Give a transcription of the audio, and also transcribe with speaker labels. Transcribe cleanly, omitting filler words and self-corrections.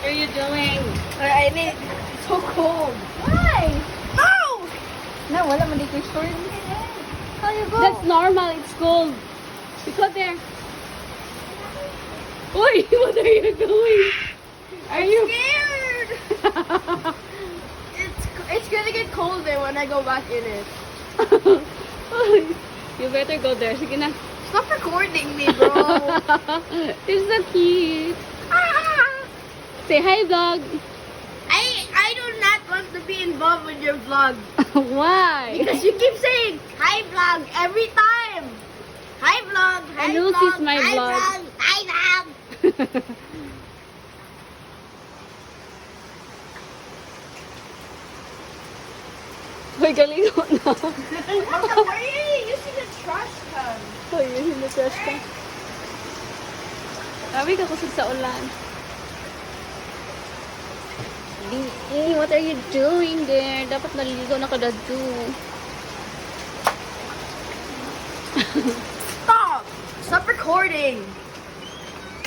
Speaker 1: are you doing?
Speaker 2: I need. It's so cold.
Speaker 1: Why?
Speaker 2: No! No, wala man dito yung short. How you go?
Speaker 1: That's normal. It's cold. You go there. Oi, what are you doing? Are you
Speaker 2: scared? It's gonna get colder when I go back in it.
Speaker 1: You better go there. Sige na.
Speaker 2: Stop recording me, bro.
Speaker 1: You're so cute. Say hi, vlog.
Speaker 2: I do not want to be involved with your vlog.
Speaker 1: Why?
Speaker 2: Because you keep saying, hi vlog, every time. Hi vlog, hi
Speaker 1: And who
Speaker 2: vlog,
Speaker 1: sees my
Speaker 2: hi
Speaker 1: vlog?
Speaker 2: Hi vlog.
Speaker 1: Hoy, galigo na.
Speaker 2: Why are you using a trash can?
Speaker 1: Hoy, yun yung trash ka. Sabi ka kusog sa ulan. What are you doing there? Dapat naliligo na ka dadu.
Speaker 2: Stop! Stop recording!